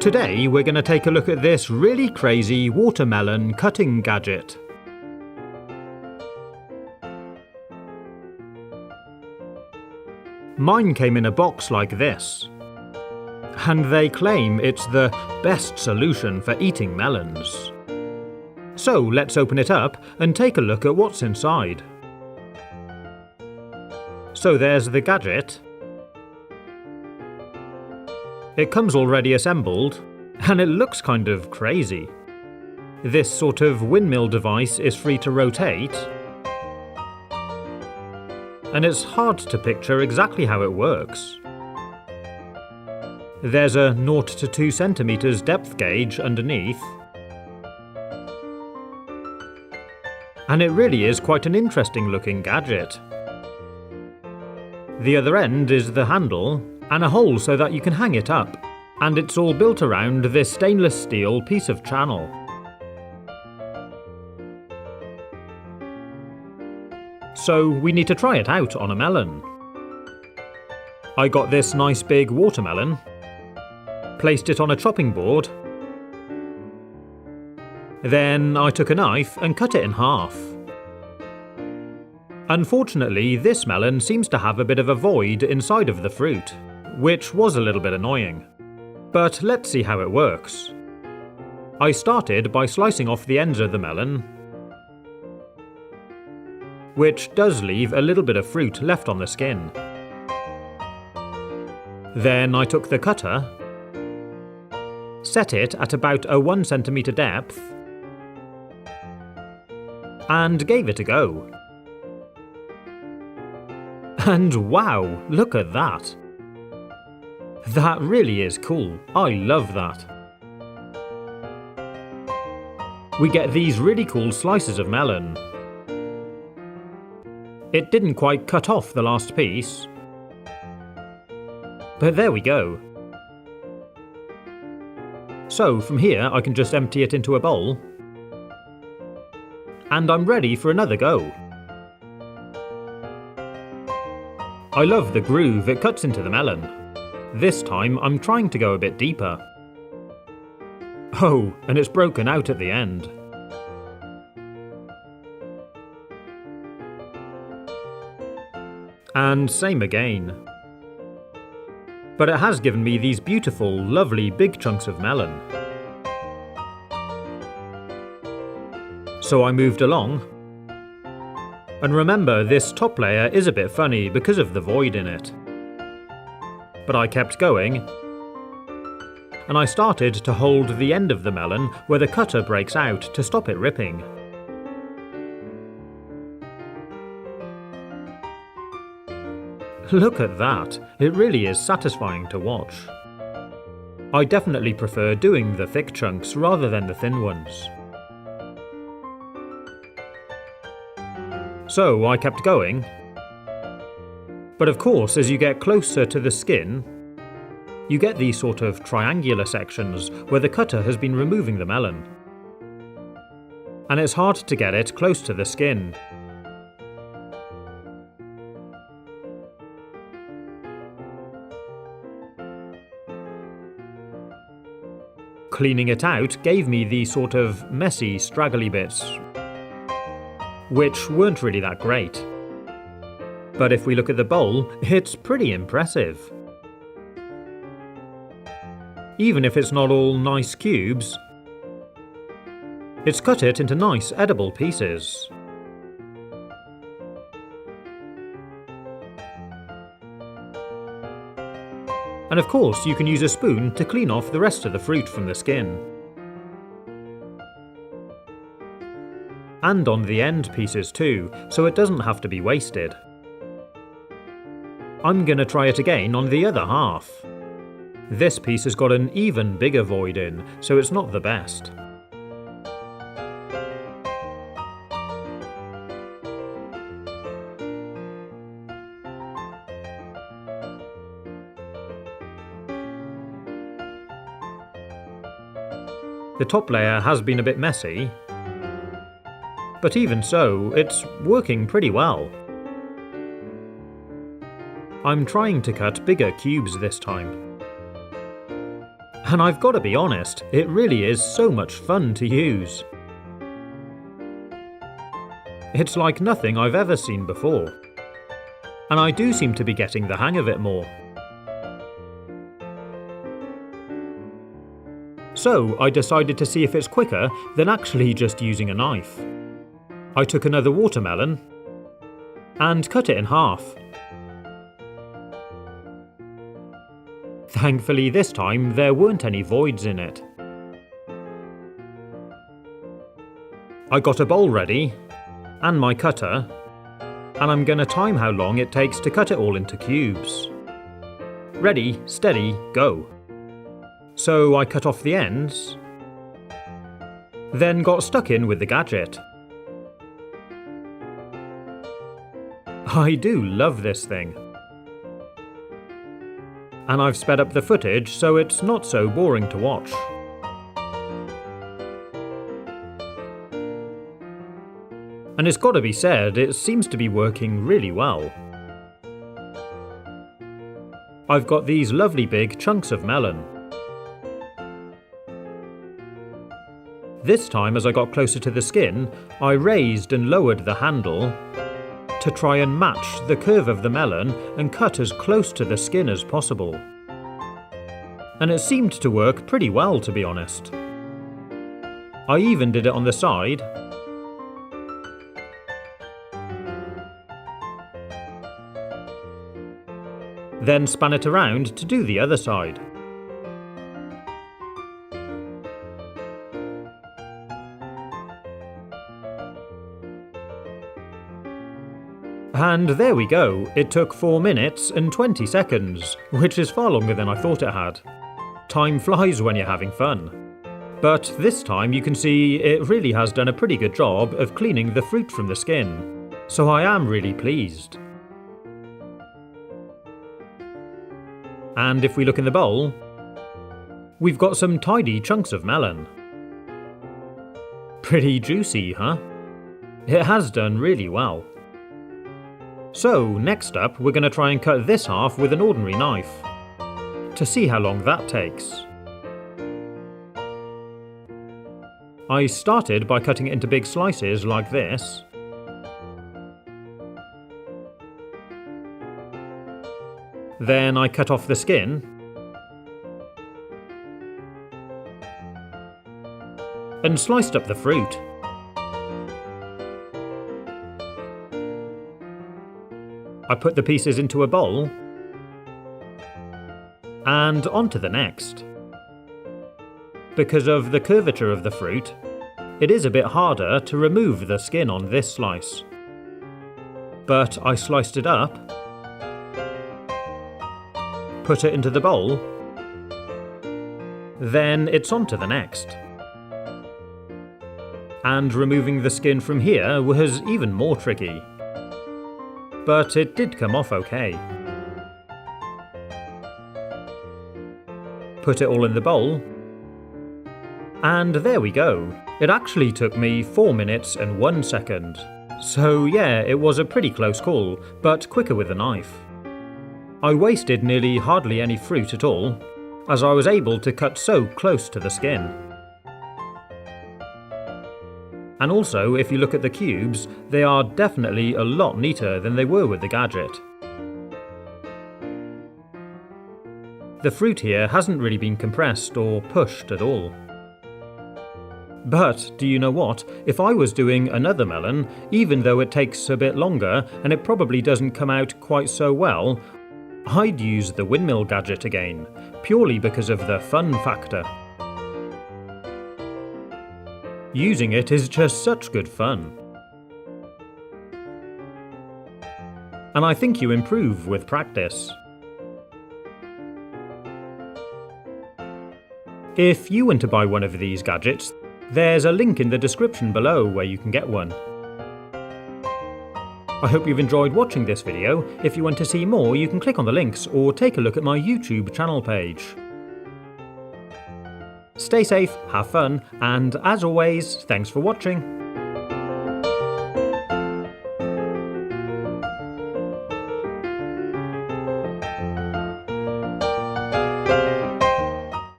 Today we're going to take a look at this really crazy watermelon cutting gadget. Mine came in a box like this, and they claim it's the best solution for eating melons. So let's open it up and take a look at what's inside. So there's the gadget. It comes already assembled, and it looks kind of crazy. This sort of windmill device is free to rotate, and it's hard to picture exactly how it works. There's a 0 to 2 centimeters depth gauge underneath, and it really is quite an interesting looking gadget. The other end is the handle, and a hole so that you can hang it up, and it's all built around this stainless steel piece of channel. So we need to try it out on a melon. I got this nice big watermelon, placed it on a chopping board, then I took a knife and cut it in half. Unfortunately, this melon seems to have a bit of a void inside of the fruit, which was a little bit annoying. But let's see how it works. I started by slicing off the ends of the melon, which does leave a little bit of fruit left on the skin. Then I took the cutter, set it at about a 1 centimeter depth, and gave it a go. And wow, look at that! That really is cool. I love that. We get these really cool slices of melon. It didn't quite cut off the last piece, but there we go. So from here I can just empty it into a bowl, and I'm ready for another go. I love the groove it cuts into the melon. This time I'm trying to go a bit deeper. Oh, and it's broken out at the end. And same again. But it has given me these beautiful, lovely big chunks of melon. So I moved along. And remember, this top layer is a bit funny because of the void in it. But I kept going, and I started to hold the end of the melon where the cutter breaks out to stop it ripping. Look at that, it really is satisfying to watch. I definitely prefer doing the thick chunks rather than the thin ones. So I kept going. But of course, as you get closer to the skin, you get these sort of triangular sections where the cutter has been removing the melon. And it's hard to get it close to the skin. Cleaning it out gave me these sort of messy, straggly bits, which weren't really that great. But if we look at the bowl, it's pretty impressive. Even if it's not all nice cubes, it's cut it into nice edible pieces. And of course, you can use a spoon to clean off the rest of the fruit from the skin. And on the end pieces too, so it doesn't have to be wasted. I'm gonna try it again on the other half. This piece has got an even bigger void in, so it's not the best. The top layer has been a bit messy, but even so, it's working pretty well. I'm trying to cut bigger cubes this time. And I've got to be honest, it really is so much fun to use. It's like nothing I've ever seen before. And I do seem to be getting the hang of it more. So I decided to see if it's quicker than actually just using a knife. I took another watermelon and cut it in half. Thankfully this time there weren't any voids in it. I got a bowl ready and my cutter, and I'm gonna time how long it takes to cut it all into cubes. Ready, steady, go. So I cut off the ends, then got stuck in with the Gadget. I do love this thing. And I've sped up the footage so it's not so boring to watch. And it's got to be said, it seems to be working really well. I've got these lovely big chunks of melon. This time, as I got closer to the skin, I raised and lowered the handle to try and match the curve of the melon and cut as close to the skin as possible. And it seemed to work pretty well, to be honest. I even did it on the side, then span it around to do the other side. And there we go, it took 4 minutes and 20 seconds, which is far longer than I thought it had. Time flies when you're having fun. But this time you can see it really has done a pretty good job of cleaning the fruit from the skin, so I am really pleased. And if we look in the bowl, we've got some tidy chunks of melon. Pretty juicy, huh? It has done really well. So, next up, we're going to try and cut this half with an ordinary knife, to see how long that takes. I started by cutting it into big slices like this. Then I cut off the skin, and sliced up the fruit. I put the pieces into a bowl, and onto the next. Because of the curvature of the fruit, it is a bit harder to remove the skin on this slice. But I sliced it up, put it into the bowl, then it's on to the next. And removing the skin from here was even more tricky. But it did come off okay. Put it all in the bowl, and there we go. It actually took me 4 minutes and 1 second. So yeah, it was a pretty close call, but quicker with a knife. I wasted nearly hardly any fruit at all, as I was able to cut so close to the skin. And also, if you look at the cubes, they are definitely a lot neater than they were with the Gadget. The fruit here hasn't really been compressed or pushed at all. But, do you know what? If I was doing another melon, even though it takes a bit longer and it probably doesn't come out quite so well, I'd use the Windmill Gadget again, purely because of the fun factor. Using it is just such good fun. And I think you improve with practice. If you want to buy one of these gadgets, there's a link in the description below where you can get one. I hope you've enjoyed watching this video. If you want to see more, you can click on the links or take a look at my YouTube channel page. Stay safe, have fun, and as always, thanks for watching.